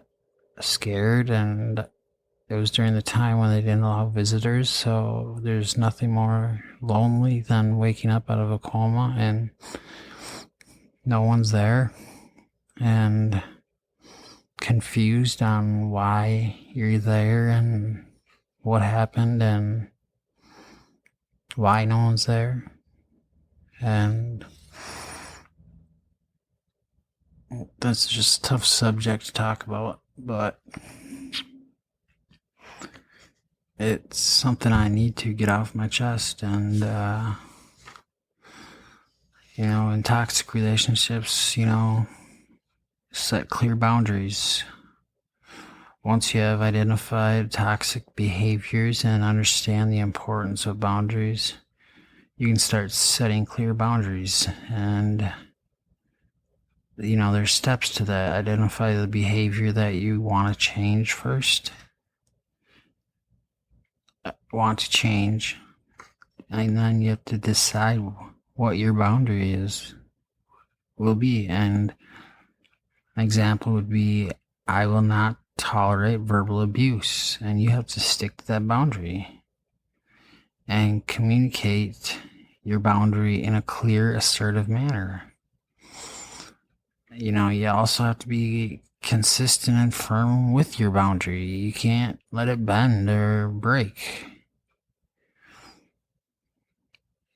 scared, and it was during the time when they didn't allow visitors, so there's nothing more lonely than waking up out of a coma and no one's there, and confused on why you're there and what happened and why no one's there. And that's just a tough subject to talk about, but it's something I need to get off my chest. And in toxic relationships, set clear boundaries. Once you have identified toxic behaviors and understand the importance of boundaries, you can start setting clear boundaries. And there's steps to that. Identify the behavior that you want to change first. Want to change. And then you have to decide what your boundary will be. And an example would be, I will not tolerate verbal abuse. And you have to stick to that boundary and communicate your boundary in a clear, assertive manner. You also have to be consistent and firm with your boundary. You can't let it bend or break.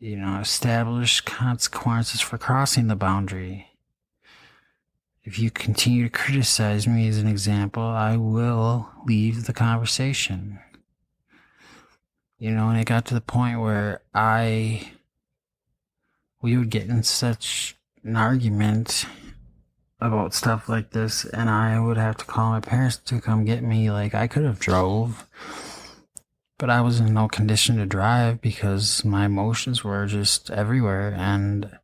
Establish consequences for crossing the boundary. If you continue to criticize me, as an example, I will leave the conversation. And it got to the point where we would get in such an argument about stuff like this, and I would have to call my parents to come get me. Like, I could have drove, but I was in no condition to drive because my emotions were just everywhere, and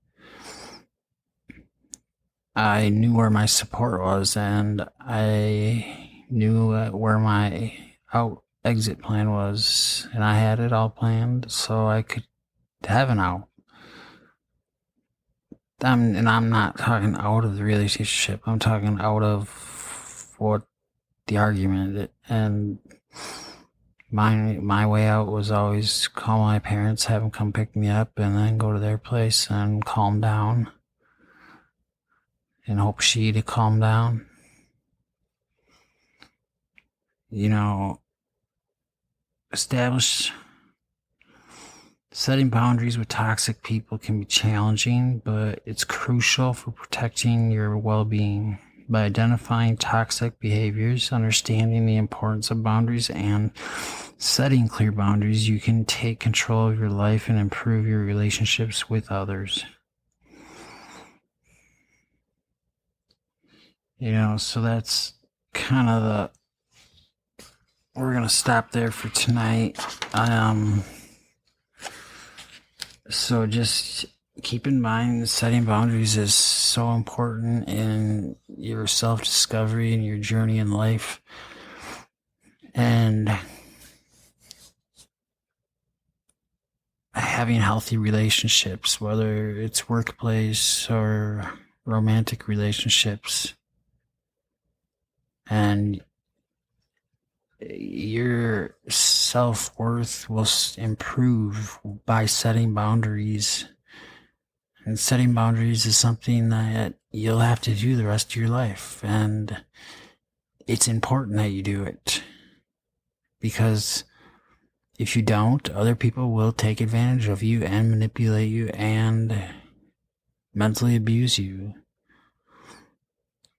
I knew where my support was, and I knew where my exit plan was, and I had it all planned so I could have an out. I'm not talking out of the relationship. I'm talking out of the argument. And my way out was always call my parents, have them come pick me up, and then go to their place and calm down. And hope to calm down. Setting boundaries with toxic people can be challenging, but it's crucial for protecting your well-being. By identifying toxic behaviors, understanding the importance of boundaries, and setting clear boundaries, you can take control of your life and improve your relationships with others. So that's kind of we're going to stop there for tonight. So just keep in mind, setting boundaries is so important in your self-discovery and your journey in life. having healthy relationships, whether it's workplace or romantic relationships. And your self-worth will improve by setting boundaries. And setting boundaries is something that you'll have to do the rest of your life. And it's important that you do it. Because if you don't, other people will take advantage of you and manipulate you and mentally abuse you.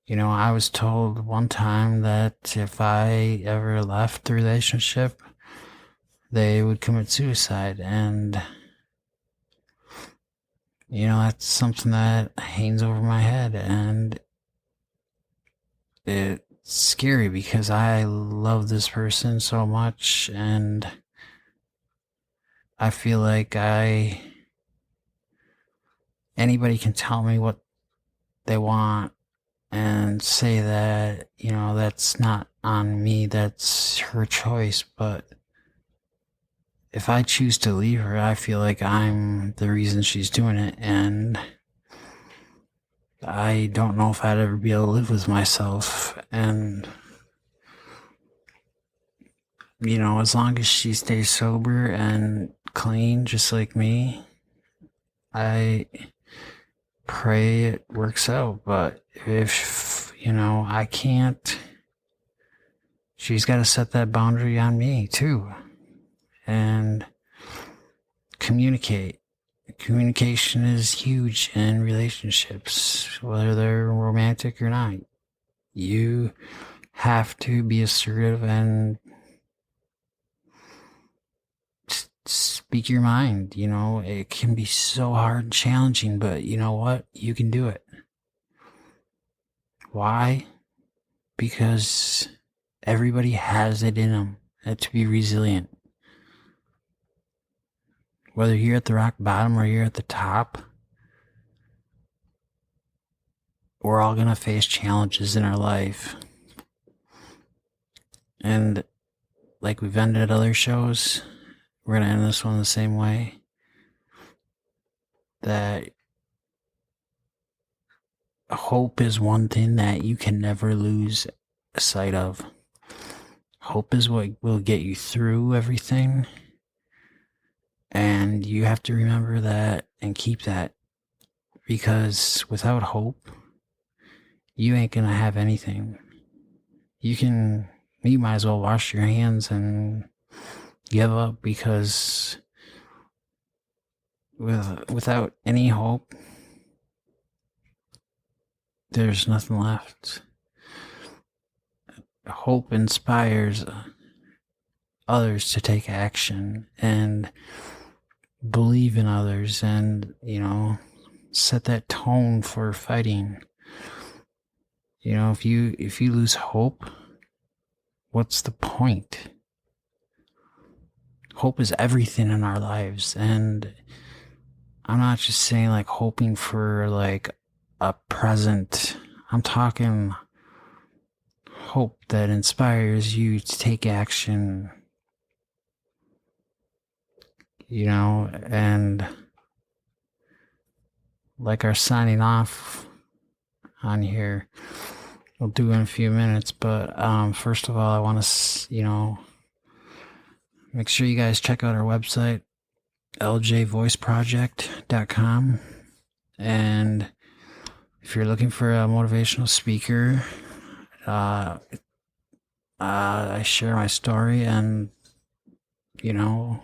You know, I was told one time that if I ever left the relationship, they would commit suicide. And, you know, that's something that hangs over my head. And it's scary because I love this person so much. And I feel like anybody can tell me what they want and say that, you know, that's not on me, that's her choice. But if I choose to leave her, I feel like I'm the reason she's doing it. And I don't know if I'd ever be able to live with myself. And, you know, as long as she stays sober and clean, just like me, I pray it works out. But if, you know, I can't, she's got to set that boundary on me too. And communicate. Communication is huge in relationships, whether they're romantic or not. You have to be assertive and speak your mind. You know, it can be so hard and challenging, but you know what? You can do it. Why? Because everybody has it in them to be resilient. Whether you're at the rock bottom or you're at the top, we're all going to face challenges in our life. And like we've ended other shows, we're going to end this one the same way. That hope is one thing that you can never lose sight of. Hope is what will get you through everything. And you have to remember that and keep that. Because without hope, you ain't going to have anything. You might as well wash your hands and give up, because without any hope, there's nothing left. Hope inspires others to take action and believe in others, and, you know, set that tone for fighting. You know, if you lose hope, what's the point? Hope is everything in our lives. And I'm not just saying like hoping for like a present. I'm talking hope that inspires you to take action. You know, and like our signing off on here, we'll do in a few minutes. But first of all, I want to, you know, make sure you guys check out our website, ljvoiceproject.com. And if you're looking for a motivational speaker, I share my story, and, you know,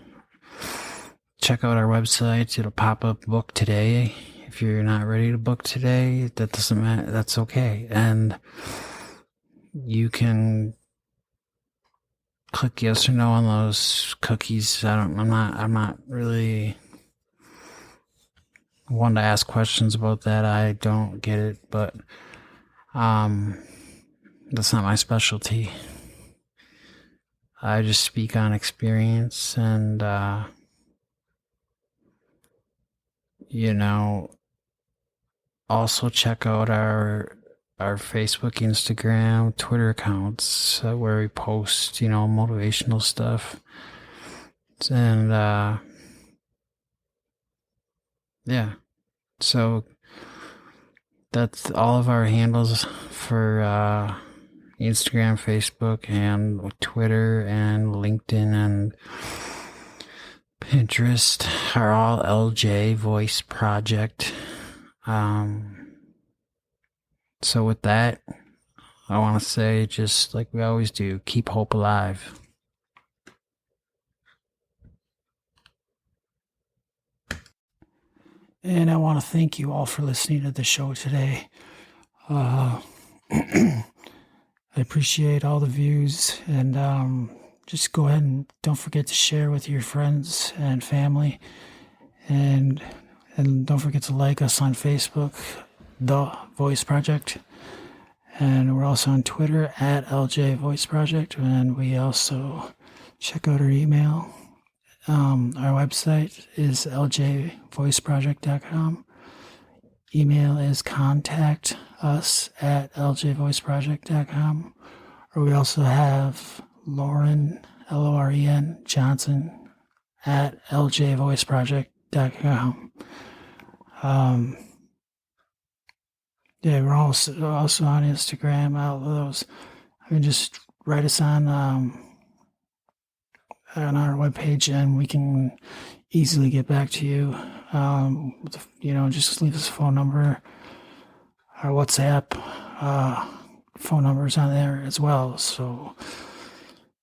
check out our website. It'll pop up book today. If you're not ready to book today, that doesn't matter. That's okay. And you can click yes or no on those cookies. I'm not really one to ask questions about that. I don't get it, but that's not my specialty. I just speak on experience, and you know, also check out our Facebook, Instagram, Twitter accounts where we post, you know, motivational stuff. And Yeah. So that's all of our handles for Instagram, Facebook, and Twitter, and LinkedIn, and Pinterest are all LJ Voice Project. So with that, I want to say, just like we always do, keep hope alive. And I want to thank you all for listening to the show today. I appreciate all the views, and just go ahead and don't forget to share with your friends and family, and don't forget to like us on Facebook, The Voice Project, and we're also on Twitter at LJ Voice Project, and we also check out our email. Our website is ljvoiceproject.com. Email is contactus@ljvoiceproject.com. Or we also have Lauren, Loren Johnson, at ljvoiceproject.com. Yeah, we're also on Instagram. All of those. Just write us on our webpage, and we can easily get back to you. Just leave us a phone number. Our WhatsApp phone numbers on there as well. So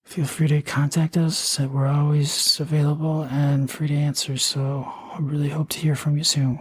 feel free to contact us. We're always available and free to answer. So I really hope to hear from you soon.